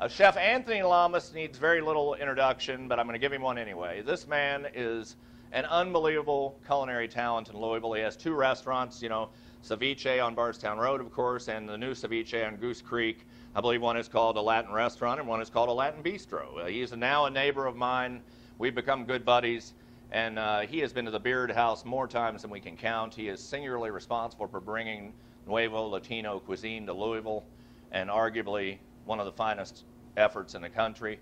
Chef Anthony Lamas needs very little introduction, but I'm going to give him one anyway. This man is an unbelievable culinary talent in Louisville. He has 2 restaurants, you know, Ceviche on Bardstown Road, of course, and the new Ceviche on Goose Creek. I believe one is called a Latin restaurant and one is called a Latin bistro. He is now a neighbor of mine. We've become good buddies, and he has been to the Beard House more times than we can count. He is singularly responsible for bringing Nuevo Latino cuisine to Louisville, and arguably one of the finest efforts in the country.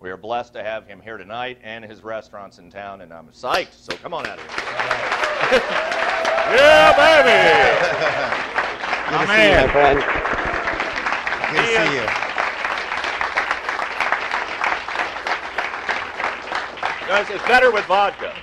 We are blessed to have him here tonight and his restaurants in town, and I'm psyched, so come on out here. Yeah, baby! Good to see you, my friend. Good to see you. Guys, it's better with vodka.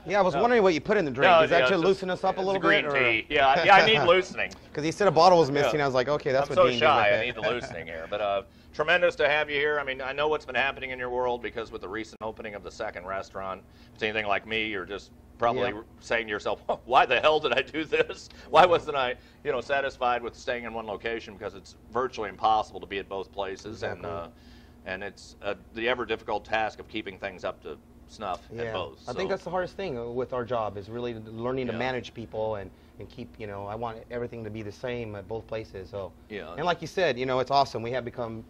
Yeah, I was wondering what you put in the drink. No, Is that to just, loosen us up a little green bit? Tea. Yeah, I need loosening. Because he said a bottle was missing. I was like, okay, that's I'm what so Dean shy. did. I need the loosening here. But tremendous to have you here. I mean, I know what's been happening in your world because with the recent opening of the second restaurant, if it's anything like me, you're just probably saying to yourself, why the hell did I do this? Why wasn't I, you know, satisfied with staying in one location? Because it's virtually impossible to be at both places, and it's the ever difficult task of keeping things up to snuff at both. I think that's the hardest thing with our job is really learning to manage people and keep, you know, I want everything to be the same at both places. So and like you said, you know, it's awesome. We have become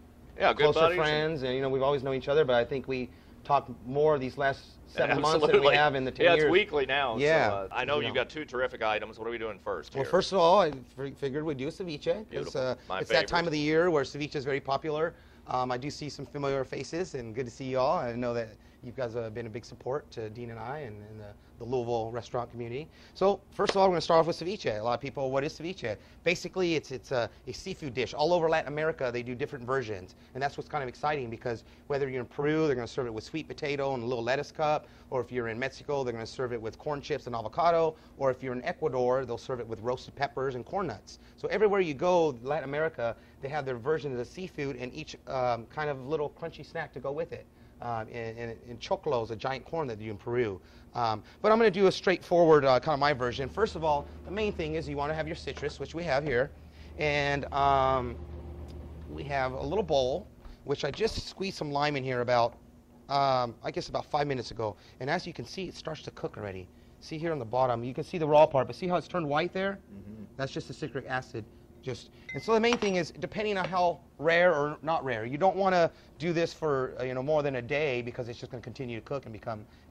closer friends, and you know, we've always known each other, but I think we talk more these last 7 months than we have in the 10 years. Yeah, it's weekly now. Yeah. So, I know you've got 2 terrific items. What are we doing first here? Well, first of all, I figured we'd do a ceviche. It's that time of the year where ceviche is very popular. I do see some familiar faces, and good to see you all. I know that you guys have been a big support to Dean and I and the Louisville restaurant community. So first of all, we're going to start off with ceviche. A lot of people, what is ceviche? Basically, it's a seafood dish. All over Latin America, they do different versions, and that's what's kind of exciting because whether you're in Peru, they're going to serve it with sweet potato and a little lettuce cup, or if you're in Mexico, they're going to serve it with corn chips and avocado, or if you're in Ecuador, they'll serve it with roasted peppers and corn nuts. So everywhere you go, Latin America, they have their version of the seafood and each kind of little crunchy snack to go with it. And choclo is a giant corn that they do in Peru. But I'm going to do a straightforward kind of my version. First of all, the main thing is you want to have your citrus, which we have here. And we have a little bowl, which I just squeezed some lime in here about, I guess about 5 minutes ago. And as you can see, it starts to cook already. See here on the bottom, you can see the raw part, but see how it's turned white there? That's just the citric acid. And so the main thing is, depending on how rare or not rare, you don't want to do this for you know, more than a day because it's just going to continue to cook and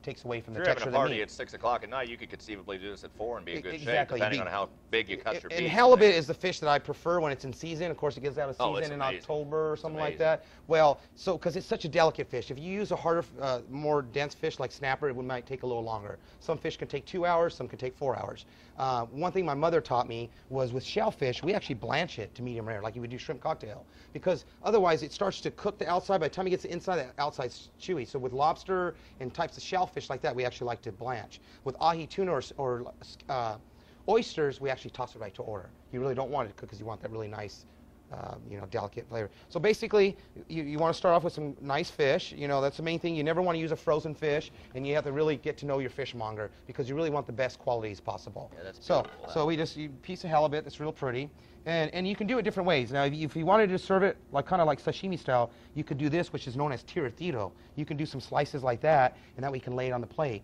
takes away from the texture of the meat. If you're having a party at 6 o'clock at night, you could conceivably do this at 4 and be in good shape, depending on how big you cut your piece. And halibut is the fish that I prefer when it's in season. Of course, it gets out of season in October or something like that. Well, so because it's such a delicate fish. If you use a harder, more dense fish like snapper, it might take a little longer. Some fish can take 2 hours, some can take 4 hours. One thing my mother taught me was with shellfish, we actually blanch it to medium rare, like you would do shrimp cocktail, because otherwise it starts to cook the outside. By the time it gets the inside, the outside's chewy. So with lobster and types of shellfish like that, we actually like to blanch. With ahi tuna or oysters, we actually toss it right to order. You really don't want it to cook because you want that really nice, you know, delicate flavor. So basically, you want to start off with some nice fish. You know, that's the main thing. You never want to use a frozen fish, and you have to really get to know your fishmonger because you really want the best qualities possible. Yeah, that's so we just piece of halibut that's real pretty, and you can do it different ways. Now, if you wanted to serve it like kind of like sashimi style, you could do this, which is known as tirotiro. You can do some slices like that, and that way you can lay it on the plate.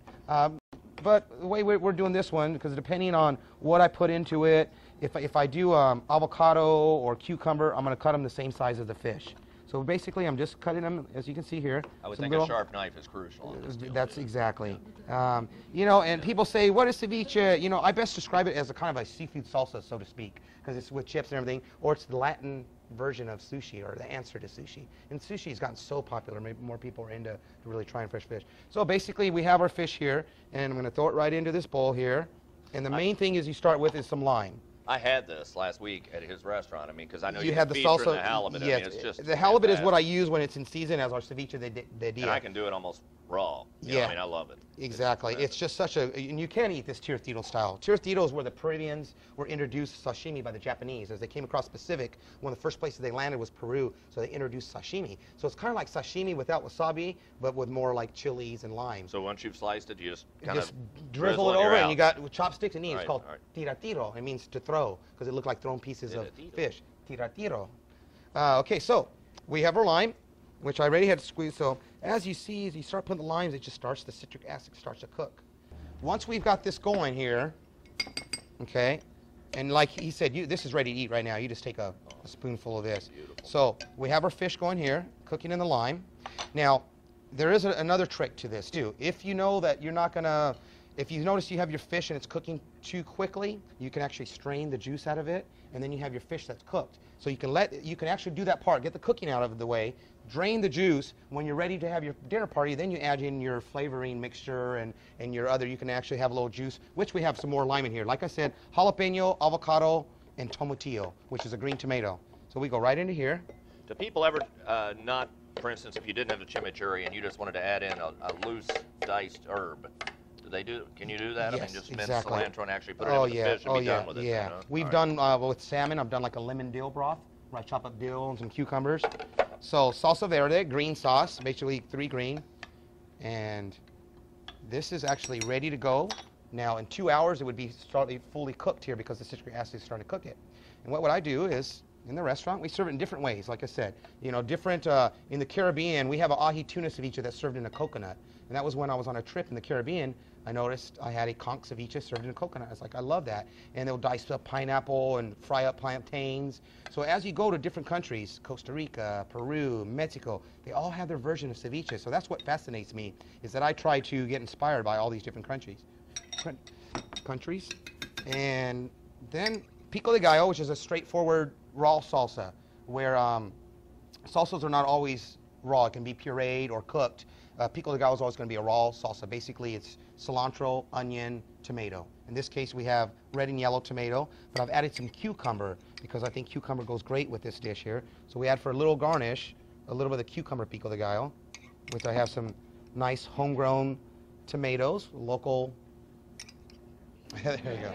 But the way we're doing this one, because depending on what I put into it, if I do avocado or cucumber, I'm going to cut them the same size as the fish. So basically, I'm just cutting them, as you can see here. I would think a sharp knife is crucial on this deal. That's exactly. You know, and people say, what is ceviche? You know, I best describe it as a kind of a seafood salsa, so to speak, because it's with chips and everything, or it's the Latin version of sushi, or the answer to sushi. And sushi has gotten so popular, maybe more people are into really trying fresh fish. So basically, we have our fish here, and I'm going to throw it right into this bowl here. And the main thing is you start with is some lime. I had this last week at his restaurant. I mean, because I know you had the salsa. The halibut. Yes, I mean, it's just the halibut is what I use when it's in season as our ceviche de dia. And I can do it almost raw. You know, I mean, I love it. Exactly. It's just such a, and you can eat this tirotiro style. Tirotiro is where the Peruvians were introduced sashimi by the Japanese. As they came across the Pacific, one of the first places they landed was Peru, so they introduced sashimi. So it's kind of like sashimi without wasabi, but with more like chilies and lime. So once you've sliced it, you just kind of drizzle it over, and you got with chopsticks and eat. It's called right. tiratiro. It means to throw, because it looked like thrown pieces of fish. Tiratiro. Okay, so we have our lime, which I already had squeezed. So as you see, as you start putting the limes, it just starts, the citric acid starts to cook. Once we've got this going here, okay, and like he said, this is ready to eat right now. You just take a spoonful of this. Beautiful. So we have our fish going here, cooking in the lime. Now, there is another trick to this too. If you know that you're not gonna, if you notice you have your fish and it's cooking too quickly, you can actually strain the juice out of it, and then you have your fish that's cooked. So you can actually do that part, get the cooking out of the way, drain the juice. When you're ready to have your dinner party, then you add in your flavoring mixture and your other, you can actually have a little juice, which we have some more lime in here. Like I said, jalapeno, avocado, and tomatillo, which is a green tomato. So we go right into here. Do people ever not, for instance, if you didn't have a chimichurri and you just wanted to add in a loose diced herb, can you do that? Yes, I mean, just exactly. mince cilantro and actually put it in with the fish and be done with it. Yeah, you know? we've done with salmon. I've done like a lemon dill broth where I chop up dill and some cucumbers. So salsa verde, green sauce, basically 3 green, and this is actually ready to go. Now in 2 hours it would be fully cooked here because the citric acid is starting to cook it. And what I do is, in the restaurant, we serve it in different ways. Like I said, you know, different. In the Caribbean, we have an ahi tuna ceviche that's served in a coconut, and that was when I was on a trip in the Caribbean. I noticed I had a conch ceviche served in a coconut. I was like, I love that. And they'll dice up pineapple and fry up plantains. So as you go to different countries, Costa Rica, Peru, Mexico, they all have their version of ceviche. So that's what fascinates me, is that I try to get inspired by all these different countries. And then pico de gallo, which is a straightforward raw salsa, where salsas are not always raw. It can be pureed or cooked. Pico de gallo is always going to be a raw salsa. Basically, it's cilantro, onion, tomato. In this case, we have red and yellow tomato, but I've added some cucumber because I think cucumber goes great with this dish here. So we add, for a little garnish, a little bit of cucumber pico de gallo, which I have some nice homegrown tomatoes, local. There you go.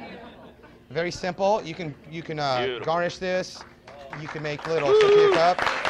Very simple. You can garnish this. You can make little tortilla cup.